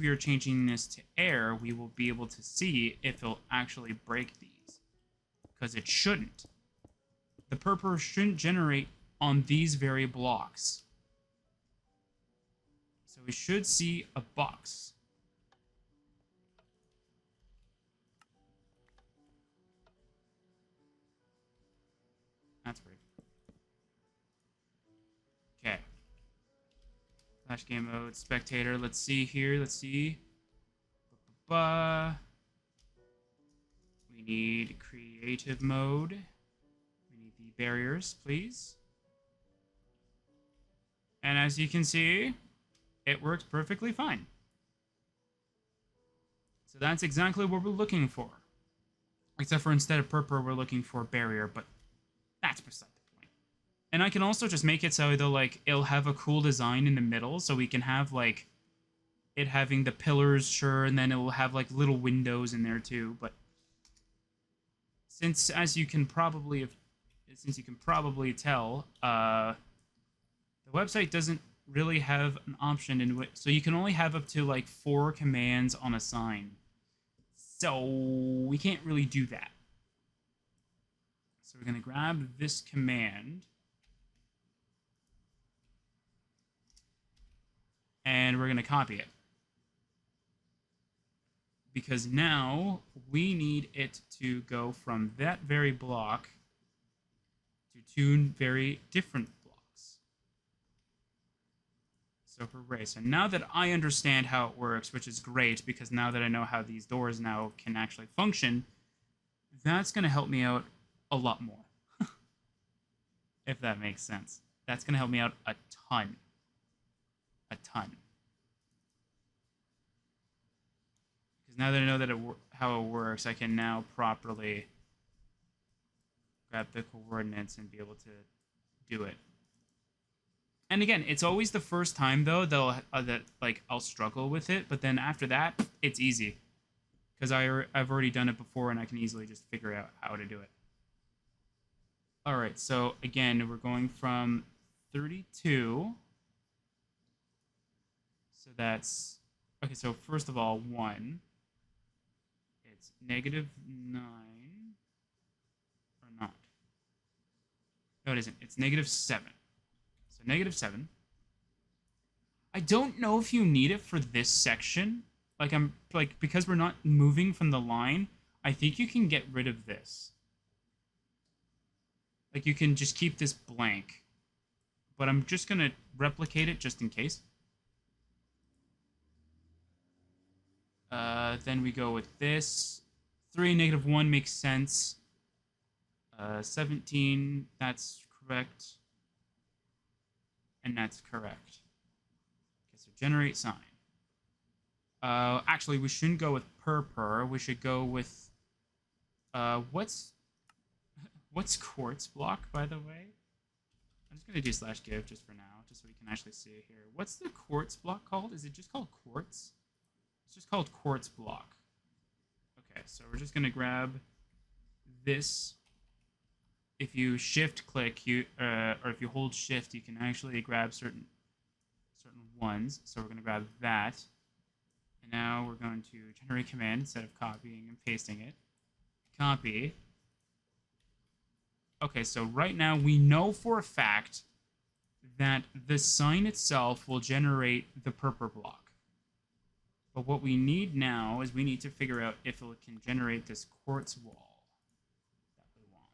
we are changing this to air, we will be able to see if it'll actually break these. Because it shouldn't. The purpur shouldn't generate on these very blocks. So we should see a box. That's weird. Okay. Flash game mode, spectator. Let's see here. Let's see. We need creative mode. We need the barriers, please. And as you can see, it works perfectly fine. So that's exactly what we're looking for. Except for instead of purpur, we're looking for barrier, but that's beside the point. And I can also just make it so though, like, it'll have a cool design in the middle, so we can have, like, it having the pillars, sure, and then it will have, like, little windows in there too, but since, as you can probably tell, the website doesn't really have an option in which, so you can only have up to, like, 4 commands on a sign. So we can't really do that. So we're going to grab this command. And we're going to copy it. Because now we need it to go from that very block to 2 very different blocks. So hooray. So now that I understand how it works, which is great, because now that I know how these doors now can actually function, that's going to help me out a lot more. If that makes sense. That's going to help me out a ton. A ton. Because now that I know that how it works, I can now properly grab the coordinates and be able to do it. And again, it's always the first time though that like I'll struggle with it, but then after that, it's easy because I've already done it before and I can easily just figure out how to do it. All right, so again, we're going from 32. So that's okay. So first of all, 1. It's -9 or not. No, it isn't. It's -7. So -7. I don't know if you need it for this section. Like because we're not moving from the line, I think you can get rid of this. Like you can just keep this blank. But I'm just gonna replicate it just in case. Then we go with this. 3 -1 makes sense. 17, that's correct. And that's correct. Okay, so generate sign. Actually, we shouldn't go with purpur. We should go with what's quartz block, by the way? I'm just gonna do /give just for now, just so we can actually see it here. What's the quartz block called? Is it just called quartz? It's just called quartz block. Okay, so we're just gonna grab this. If you shift click, or if you hold shift, you can actually grab certain ones. So we're gonna grab that. And now we're going to generate command instead of copying and pasting it. Copy. Okay, so right now we know for a fact that the sign itself will generate the purpur block. But what we need now is we need to figure out if it can generate this quartz wall that we want.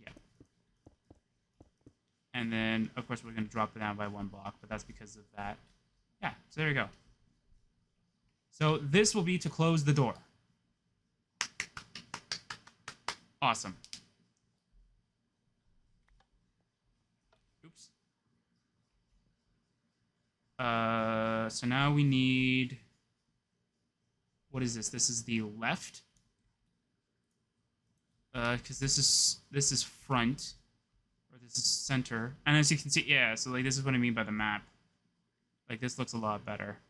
Yeah. And then, of course, we're going to drop it down by 1 block, but that's because of that. Yeah, so there you go. So this will be to close the door. Awesome. Oops. So now we need, what is this? This is the left. Because this is front, or this is center. And as you can see, yeah, so like this is what I mean by the map. Like this looks a lot better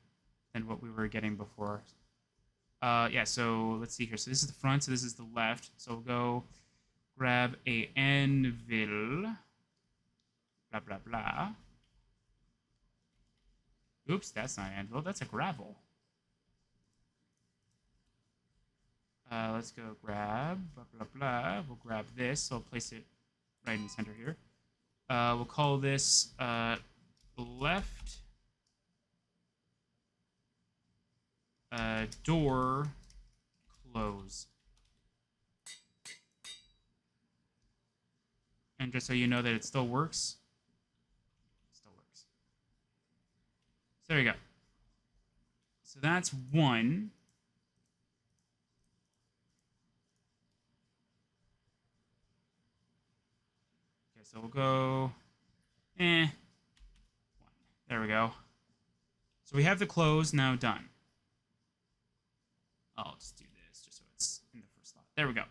than what we were getting before. Yeah, so let's see here. So this is the front, so this is the left. So we'll go grab a anvil. Blah, blah, blah. Oops, that's not anvil. That's a gravel. Let's go grab, blah, blah, blah. We'll grab this. So I'll place it right in the center here. We'll call this left door close. And just so you know that it still works, it still works. So there you go. So that's one. Okay, so we'll go, one. There we go. So we have the close now done. I'll just do this just so it's in the first slot. There we go.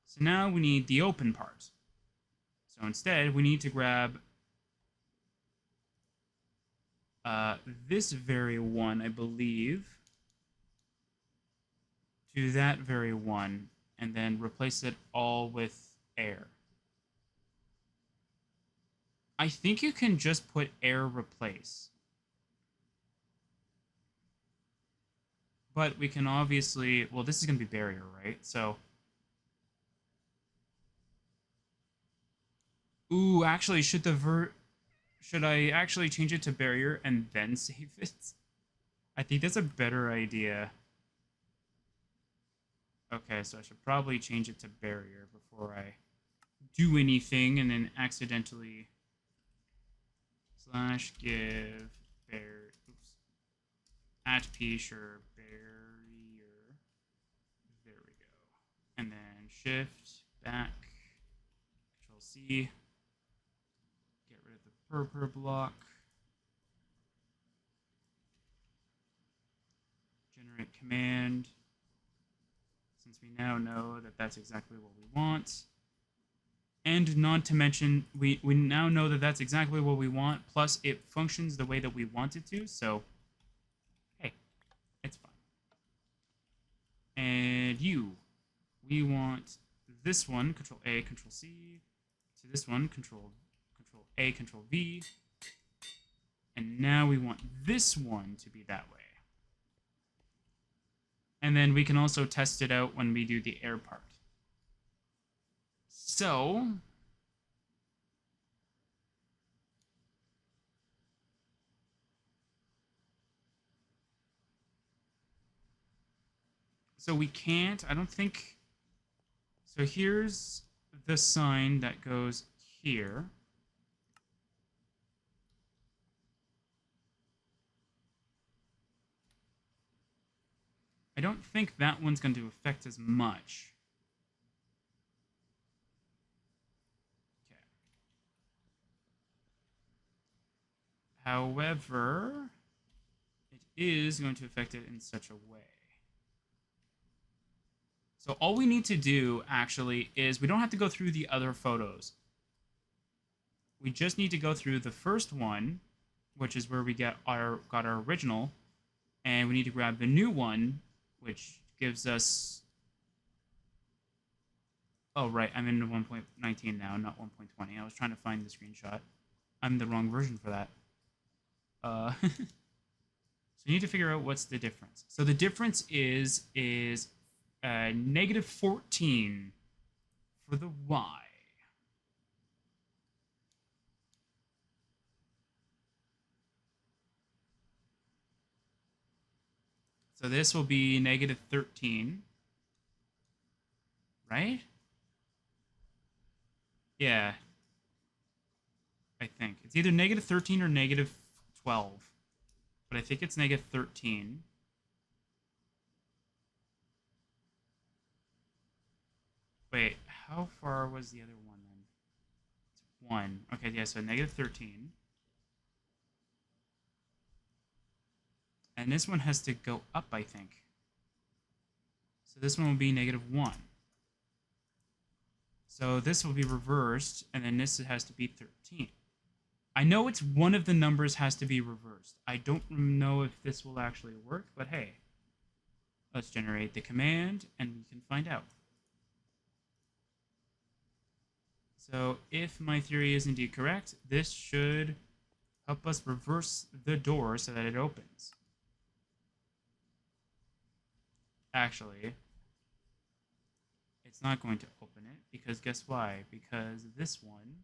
So now we need the open part. So instead, we need to grab this very one, I believe, to that very one, and then replace it all with air. I think you can just put air replace. But we can obviously, well, this is going to be barrier, right? So, ooh, actually, should I actually change it to barrier and then save it? I think that's a better idea. Okay, so I should probably change it to barrier before I do anything and then accidentally / give barrier. Oops. At p, sure, barrier. There we go. And then shift back, Control C. Get rid of the purple block. Generate command. Since we now know that that's exactly what we want. And not to mention, we now know that that's exactly what we want, plus it functions the way that we want it to, so, hey, it's fine. And we want this one, Control A, Control C, to this one, Control A, Control V, and now we want this one to be that way. And then we can also test it out when we do the air part. So, we can't, I don't think, so here's the sign that goes here. I don't think that one's going to affect as much. However, it is going to affect it in such a way. So all we need to do, actually, is we don't have to go through the other photos. We just need to go through the first one, which is where we got our original, and we need to grab the new one, which gives us... Oh, right, I'm in 1.19 now, not 1.20. I was trying to find the screenshot. I'm the wrong version for that. So you need to figure out what's the difference. So the difference is negative 14 for the Y. So this will be negative 13, right? Yeah, I think. It's either negative 13 or negative 12, but I think it's negative 13. Wait, how far was the other one then? It's 1. Okay, yeah, so negative 13. And this one has to go up, I think. So this one will be negative 1. So this will be reversed, and then this has to be 13. I know it's one of the numbers has to be reversed. I don't know if this will actually work, but hey. Let's generate the command, and we can find out. So if my theory is indeed correct, this should Help us reverse the door so that it opens. Actually, it's not going to open it because guess why? Because this one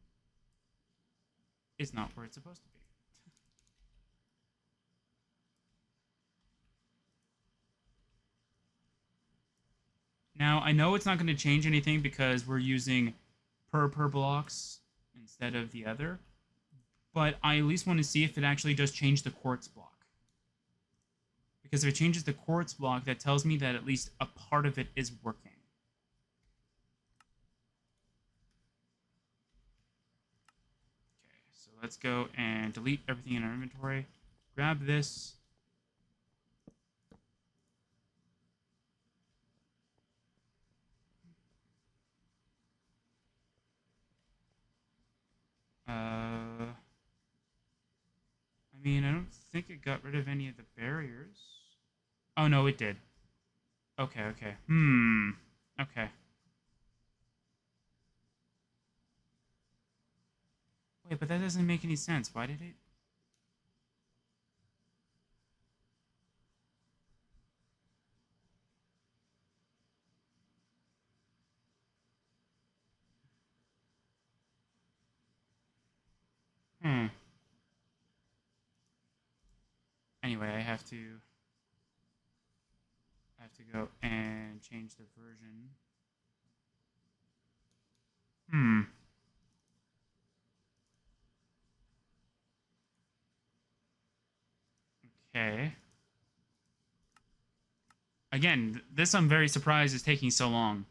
is not where it's supposed to be. Now, I know it's not going to change anything because we're using per blocks instead of the other, but I at least want to see if it actually does change the quartz block. Because if it changes the quartz block, that tells me that at least a part of it is working. Okay, so let's go and delete everything in our inventory. Grab this. I mean, I don't think it got rid of any of the barriers. Oh, no, it did. Okay, okay. Okay. Wait, but that doesn't make any sense. Why did it... Hmm. Anyway, I have to go and change the version. Hmm. Okay. Again, this I'm very surprised is taking so long.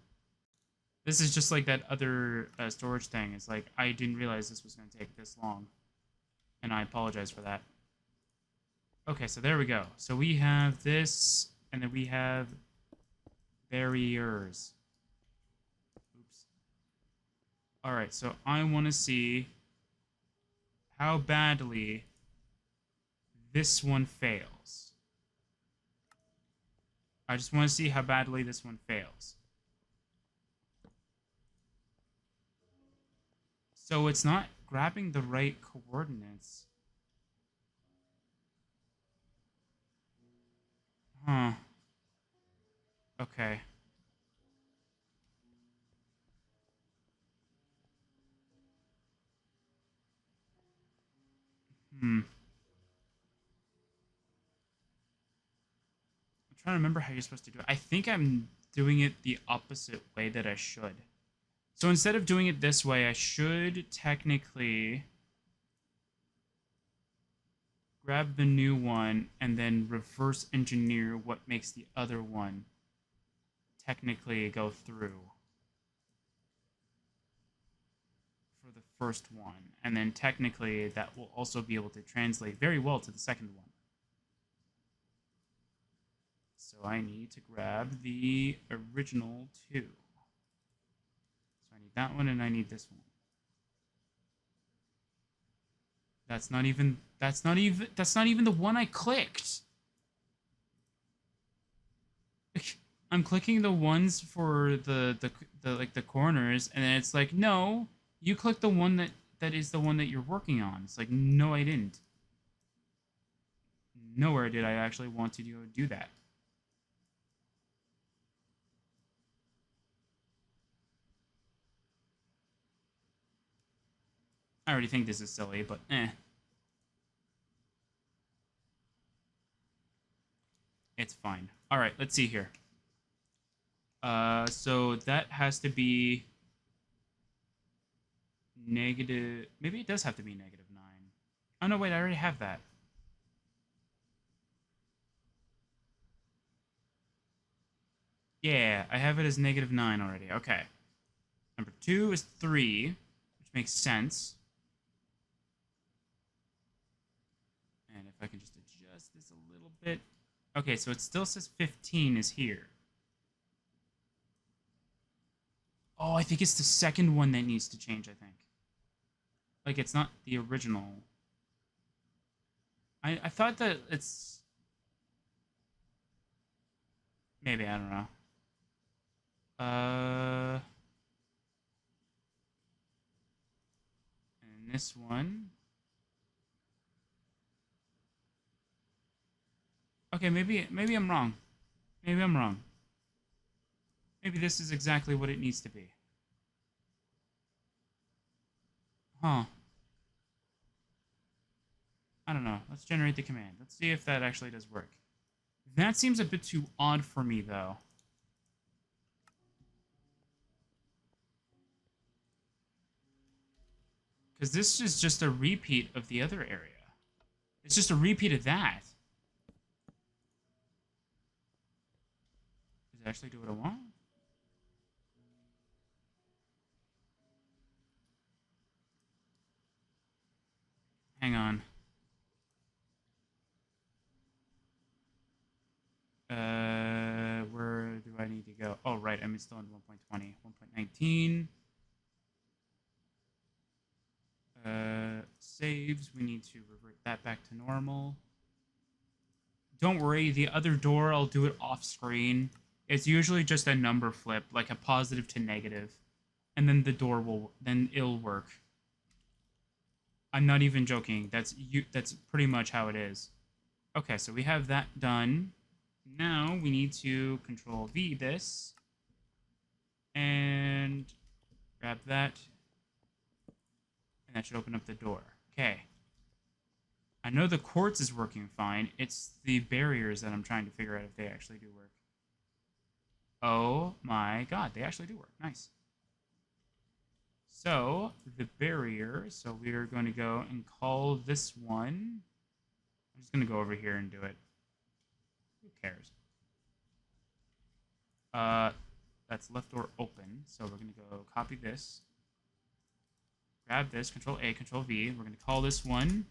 This is just like that other storage thing. It's like, I didn't realize this was going to take this long. And I apologize for that. Okay, so there we go. So we have this, and then we have barriers. Oops. Alright, so I want to see how badly this one fails. I just want to see how badly this one fails. So it's not grabbing the right coordinates. Huh. Okay. I'm trying to remember how you're supposed to do it. I think I'm doing it the opposite way that I should. So instead of doing it this way, I should technically grab the new one and then reverse engineer what makes the other one technically go through for the first one. And then technically that will also be able to translate very well to the second one. So I need to grab the original two. So I need that one and I need this one. That's not even the one I clicked. I'm clicking the ones for the like the corners, and then it's like, no, you click the one that is the one that you're working on. It's like, no, I didn't. Nowhere did I actually want to do that. I already think this is silly, but eh. It's fine. All right, let's see here. So that has to be negative. Maybe it does have to be -9. Oh no, wait, I already have that. Yeah, I have it as -9 already. Okay. Number 2 is 3, which makes sense. And if I can just adjust this a little bit. Okay, so it still says 15 is here. Oh, I think it's the second one that needs to change, I think. Like, it's not the original. I thought that it's... Maybe, I don't know. And this one... Okay, maybe I'm wrong. Maybe I'm wrong. Maybe this is exactly what it needs to be. Huh. I don't know. Let's generate the command. Let's see if that actually does work. That seems a bit too odd for me, though. Because this is just a repeat of the other area. It's just a repeat of that. Does it actually do what I want? Hang on. Where do I need to go? Oh, right. I'm still in 1.20. 1.19. Saves. We need to revert that back to normal. Don't worry. The other door, I'll do it off screen. It's usually just a number flip, like a positive to negative. And then the door will, then it'll work. I'm not even joking. That's pretty much how it is. Okay, so we have that done. Now we need to Control V this and grab that, and that should open up the door. Okay. I know the quartz is working fine. It's the barriers that I'm trying to figure out if they actually do work. Oh my god, they actually do work. Nice. So, the barrier, so we're going to go and call this one. I'm just going to go over here and do it. Who cares? That's left door open. So we're going to go copy this. Grab this, Control A, Control V. We're going to call this one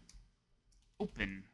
open.